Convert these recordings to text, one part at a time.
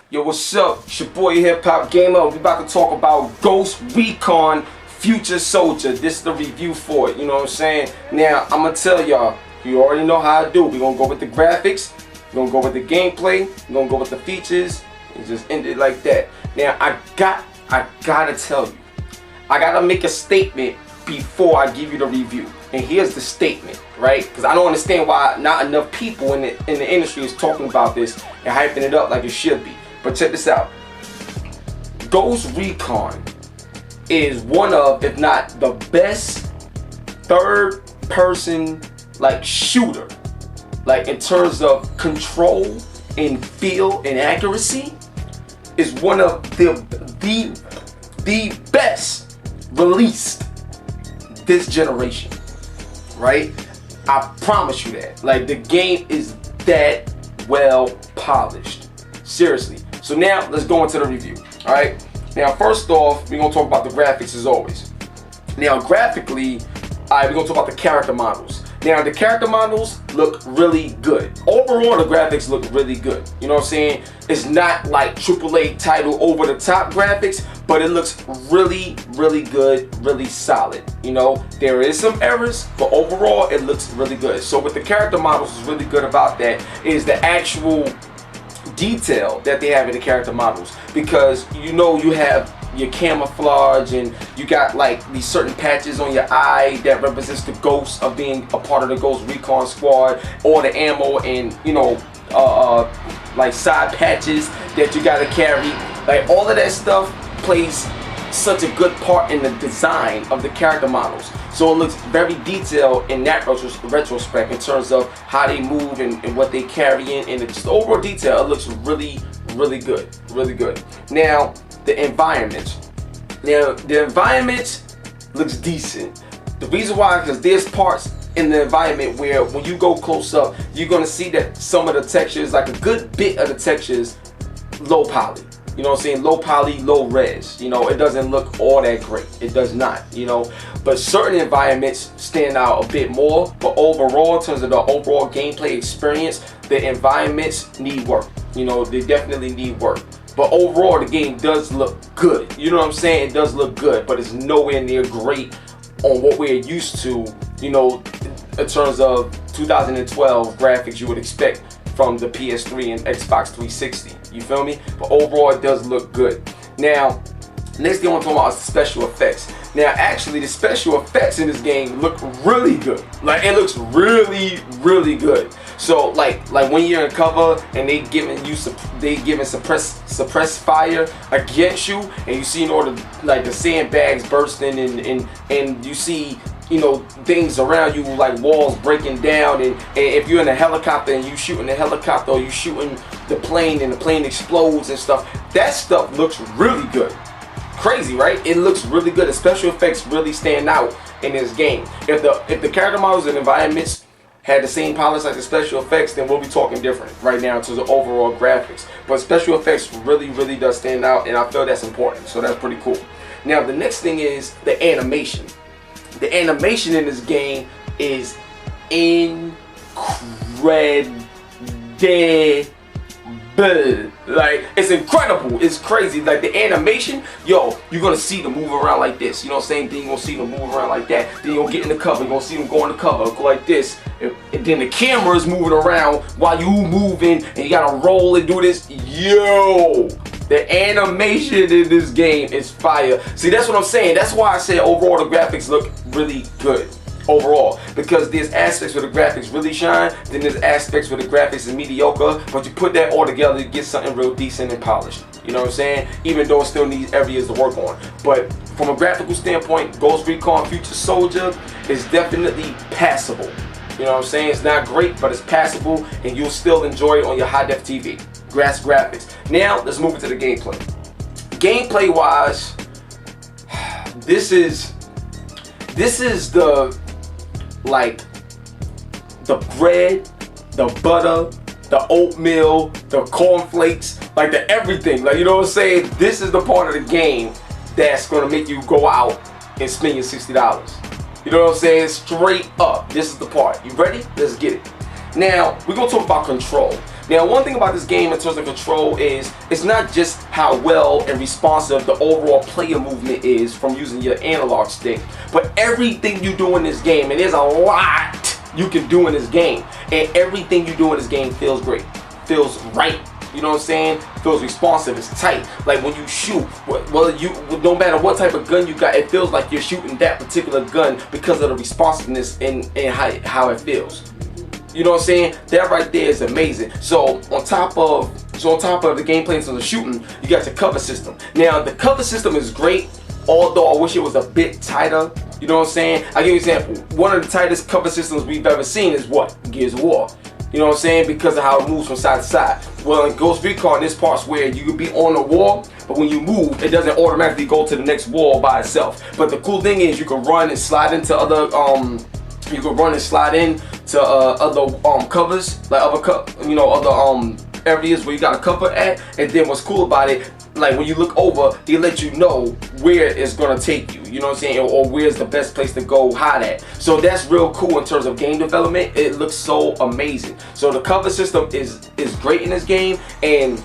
Yo, what's up? It's your boy Hip Hop Gamer. We about to talk about Ghost Recon Future Soldier. This is the review for it, you know what I'm saying? Now, I'm gonna tell y'all, you already know how I do. We're gonna go with the graphics, we're gonna go with the gameplay, we're gonna go with the features, and just end it like that. Now, I gotta tell you, I gotta make a statement before I give you the review. And here's the statement, right? Because I don't understand why not enough people in the industry is talking about this and hyping it up like it should be. But check this out. Ghost Recon is one of, if not the best third-person like shooter, like in terms of control and feel and accuracy, is one of the best released this generation, right? I promise you that. Like, the game is that well polished, seriously. So now let's go into the review. All right, now first off, we're gonna talk about the graphics as always. Now graphically, we're gonna talk about the character models. Now the character models look really good. Overall, the graphics look really good. You know what I'm saying? It's not like AAA title over the top graphics, but it looks really, really good, really solid. You know, there is some errors, but overall it looks really good. So what the character models is really good about that is the actual detail that they have in the character models, because you know you have your camouflage and you got like these certain patches on your eye that represents the ghost of being a part of the Ghost Recon squad, or the ammo and, you know, like side patches that you gotta carry. Like, all of that stuff plays such a good part in the design of the character models. So it looks very detailed in that retrospect in terms of how they move and what they carry in, and just the overall detail. It looks really, really good, really good. Now the environment. Now the environment looks decent. The reason why, because there's parts in the environment where when you go close up, you're gonna see that some of the textures, like a good bit of the textures, low poly. You know what I'm saying? Low poly, low res. You know, it doesn't look all that great. It does not, you know. But certain environments stand out a bit more. But overall, in terms of the overall gameplay experience, the environments need work. You know, they definitely need work. But overall, the game does look good. You know what I'm saying? It does look good, but it's nowhere near great on what we're used to, you know, in terms of 2012 graphics you would expect from the PS3 and Xbox 360. You feel me? But overall, it does look good. Now, next thing I want to talk about is the special effects. Now, actually, the special effects in this game look really good. Like, it looks really, really good. So, like when you're in cover and they giving suppress fire against you, and you see all the like the sandbags bursting and you see, you know, things around you like walls breaking down, and if you're in a helicopter and you shooting the helicopter, or you shooting the plane and the plane explodes and stuff, that stuff looks really good. Crazy, right? It looks really good. The special effects really stand out in this game. If the character models and environments had the same polish like the special effects, then we'll be talking different right now in terms of overall graphics. But special effects really, really does stand out, and I feel that's important. So that's pretty cool. Now the next thing is the animation. The animation in this game is incredible. Like, it's incredible. It's crazy. Like, the animation, yo, you're gonna see them move around like this. You know what I'm saying? Then you're gonna see them move around like that. Then you're gonna get in the cover. You're gonna see them go in the cover, go like this. And then the camera is moving around while you moving, and you gotta roll and do this. Yo, the animation in this game is fire. See, that's what I'm saying. That's why I said overall the graphics look really good. Overall, because there's aspects where the graphics really shine, then there's aspects where the graphics is mediocre, but you put that all together to get something real decent and polished. You know what I'm saying? Even though it still needs areas to work on. But from a graphical standpoint, Ghost Recon Future Soldier is definitely passable. You know what I'm saying? It's not great, but it's passable, and you'll still enjoy it on your high-def TV. Graphics. Now, let's move into the gameplay. Gameplay wise, this is the, like, the bread, the butter, the oatmeal, the cornflakes, like the everything. Like, you know what I'm saying? This is the part of the game that's gonna make you go out and spend your $60. You know what I'm saying? Straight up. This is the part. You ready? Let's get it. Now, we're gonna talk about control. Now, one thing about this game in terms of control is it's not just how well and responsive the overall player movement is from using your analog stick, but everything you do in this game, and there's a lot you can do in this game, and everything you do in this game feels great, feels right. You know what I'm saying? Feels responsive, it's tight. Like when you shoot, well, no matter what type of gun you got, it feels like you're shooting that particular gun because of the responsiveness and how it feels. You know what I'm saying? That right there is amazing. So on top of the gameplay and the shooting, you got your cover system. Now the cover system is great, although I wish it was a bit tighter. You know what I'm saying? I'll give you an example. One of the tightest cover systems we've ever seen is what? Gears of War. You know what I'm saying? Because of how it moves from side to side. Well, in Ghost Recon, there's parts where you could be on a wall, but when you move, it doesn't automatically go to the next wall by itself. But the cool thing is you can run and slide into other other covers, like other areas where you got a cover at. And then what's cool about it, like when you look over, they let you know where it's gonna take you, you know what I'm saying, or where's the best place to go hide at. So that's real cool in terms of game development. It looks so amazing. So the cover system is great in this game, and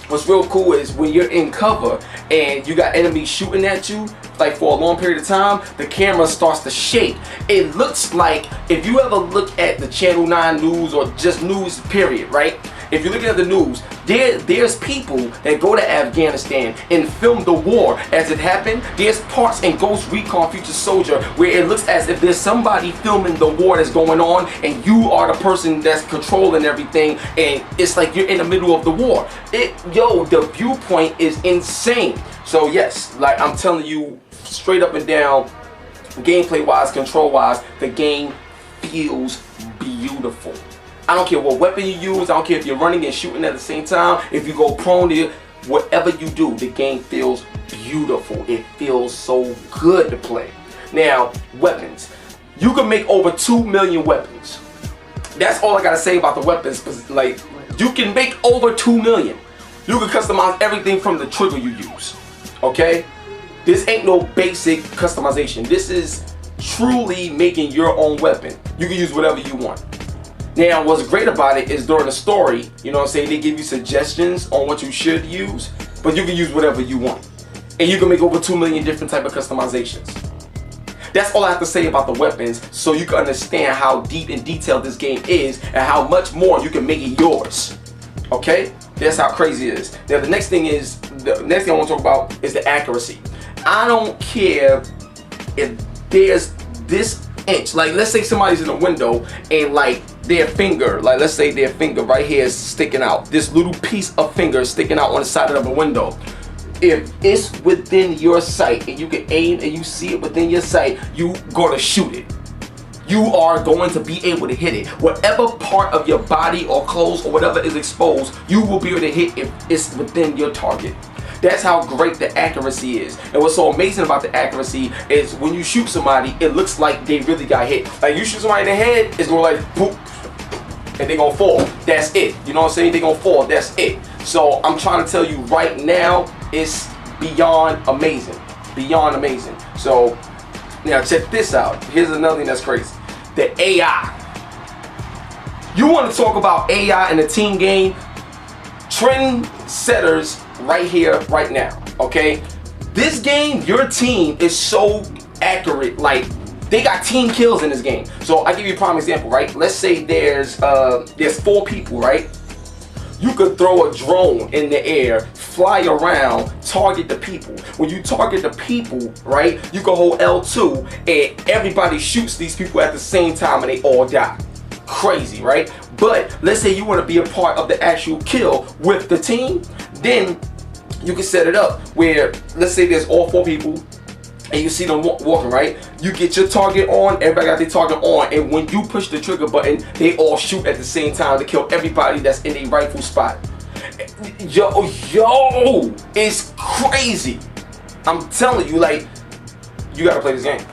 what's real cool is when you're in cover and you got enemies shooting at you, like for a long period of time, the camera starts to shake. It looks like, if you ever look at the Channel 9 news or just news period, right? If you're looking at the news, there's people that go to Afghanistan and film the war as it happened. There's parts in Ghost Recon Future Soldier where it looks as if there's somebody filming the war that's going on, and you are the person that's controlling everything, and it's like you're in the middle of the war. The viewpoint is insane. So yes, like I'm telling you, straight up and down, gameplay wise, control wise, the game feels beautiful. I don't care what weapon you use, I don't care if you're running and shooting at the same time, if you go prone to whatever you do, the game feels beautiful. It feels so good to play. Now, weapons. You can make over 2 million weapons. That's all I gotta say about the weapons, because like, you can make over 2 million. You can customize everything from the trigger you use, okay? This ain't no basic customization. This is truly making your own weapon. You can use whatever you want. Now, what's great about it is during the story, you know what I'm saying, they give you suggestions on what you should use, but you can use whatever you want. And you can make over 2 million different type of customizations. That's all I have to say about the weapons, so you can understand how deep and detailed this game is and how much more you can make it yours. Okay? That's how crazy it is. Now, the next thing I want to talk about is the accuracy. I don't care if there's this inch, like let's say somebody's in a window and like their finger, like let's say their finger right here is sticking out, this little piece of finger is sticking out on the side of a window. If it's within your sight and you can aim and you see it within your sight, you gonna shoot it. You are going to be able to hit it. Whatever part of your body or clothes or whatever is exposed, you will be able to hit if it's within your target. That's how great the accuracy is. And what's so amazing about the accuracy is when you shoot somebody, it looks like they really got hit. Like you shoot somebody in the head, it's going like boop, and they gonna fall. That's it. You know what I'm saying? They gonna fall. That's it. So I'm trying to tell you right now, it's beyond amazing. Beyond amazing. So now check this out. Here's another thing that's crazy. The AI. You want to talk about AI in a team game? Trendsetters right here, right now, okay? This game, your team is so accurate, like they got team kills in this game. So I give you a prime example, right? Let's say there's 4 people, right? You could throw a drone in the air, fly around, target the people. When you target the people, right, you can hold L2 and everybody shoots these people at the same time and they all die. Crazy, right? But let's say you want to be a part of the actual kill with the team, then you can set it up where, let's say there's all 4 people and you see them walking, right? You get your target on, everybody got their target on, and when you push the trigger button, they all shoot at the same time to kill everybody that's in a rightful spot. Yo, it's crazy. I'm telling you, like, you gotta play this game.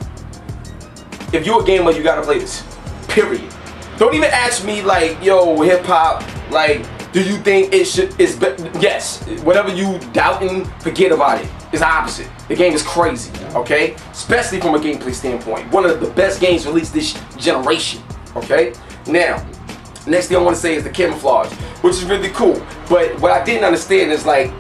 If you're a gamer, you gotta play this, period. Don't even ask me like, yo, hip hop, like, do you think it should, yes, whatever you doubting, forget about it. It's the opposite. The game is crazy, okay? Especially from a gameplay standpoint. One of the best games released this generation, okay? Now, Next thing I want to say is the camouflage, which is really cool. But what I didn't understand is like,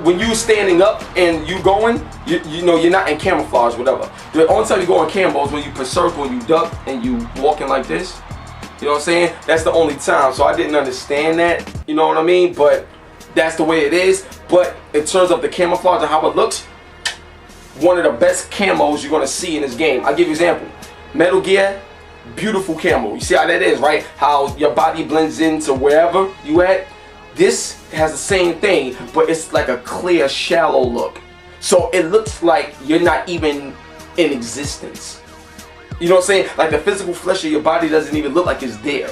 when you standing up and you going, you know, you're not in camouflage, whatever. The only time you go in camo is when you put circle and you duck and you walking like this. You know what I'm saying? That's the only time. So I didn't understand that. You know what I mean? But that's the way it is. But in terms of the camouflage and how it looks, one of the best camos you're gonna see in this game. I'll give you an example. Metal Gear, beautiful camo. You see how that is, right? How your body blends into wherever you at. This has the same thing, but it's like a clear, shallow look. So it looks like you're not even in existence. You know what I'm saying? Like the physical flesh of your body doesn't even look like it's there.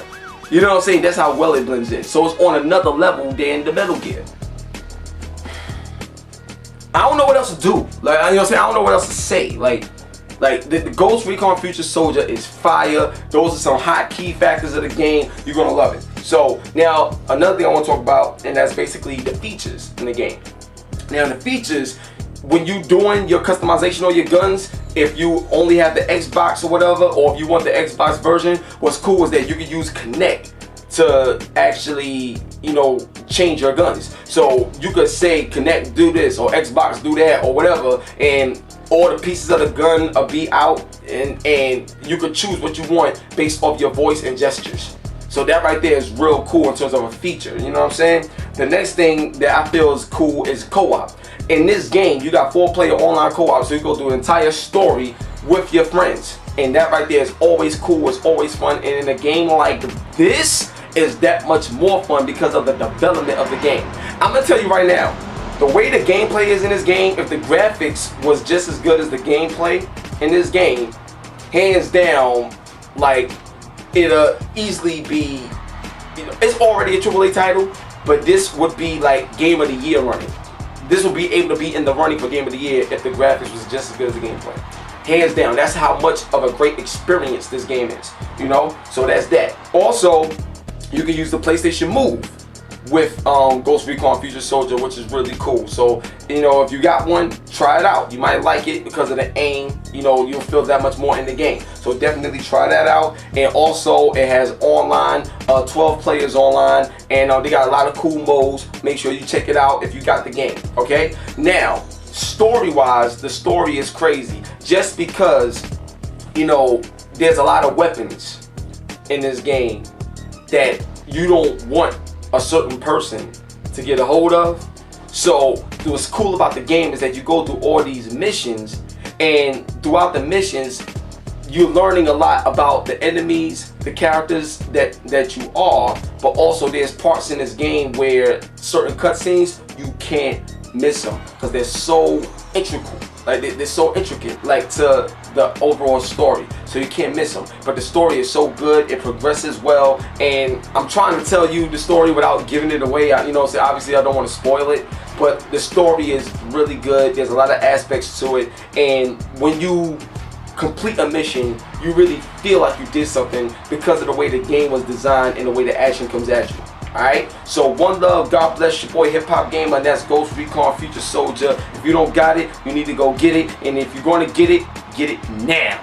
You know what I'm saying? That's how well it blends in. So it's on another level than the Metal Gear. I don't know what else to do. Like, you know what I'm saying? I don't know what else to say. Like the Ghost Recon Future Soldier is fire. Those are some hot key factors of the game. You're gonna love it. So now another thing I want to talk about, and that's basically the features in the game. Now the features, when you doing your customization on your guns, if you only have the Xbox or whatever, or if you want the Xbox version, what's cool is that you can use Connect to actually, you know, change your guns. So you could say Connect do this, or Xbox do that, or whatever, and all the pieces of the gun will be out, and you could choose what you want based off your voice and gestures. So that right there is real cool in terms of a feature, you know what I'm saying? The next thing that I feel is cool is co-op. In this game, you got 4-player online co-op, so you go through an entire story with your friends. And that right there is always cool, it's always fun. And in a game like this, is that much more fun because of the development of the game. I'm gonna tell you right now, the way the gameplay is in this game, if the graphics was just as good as the gameplay in this game, hands down, like, it'll easily be, you know, it's already a AAA title, but this would be like Game of the Year running. This will be able to be in the running for Game of the Year if the graphics was just as good as the gameplay. Hands down, that's how much of a great experience this game is, you know? So that's that. Also, you can use the PlayStation Move with Ghost Recon Future Soldier, which is really cool. So, you know, if you got one, try it out. You might like it because of the aim. You know, you'll feel that much more in the game. So definitely try that out. And also, it has online, 12 players online, and they got a lot of cool modes. Make sure you check it out if you got the game, okay? Now, story-wise, the story is crazy. Just because, you know, there's a lot of weapons in this game that you don't want a certain person to get a hold of. So what's cool about the game is that you go through all these missions, and throughout the missions you're learning a lot about the enemies, the characters that you are, but also there's parts in this game where certain cutscenes you can't miss them because they're so integral. Like they're so intricate, like to the overall story, so you can't miss them. But the story is so good, it progresses well, and I'm trying to tell you the story without giving it away. You know, so obviously I don't want to spoil it, but the story is really good. There's a lot of aspects to it, and when you complete a mission, you really feel like you did something because of the way the game was designed and the way the action comes at you. Alright, so one love, God bless your boy Hip Hop Gamer, and that's Ghost Recon Future Soldier. If you don't got it, you need to go get it, and if you're going to get it now.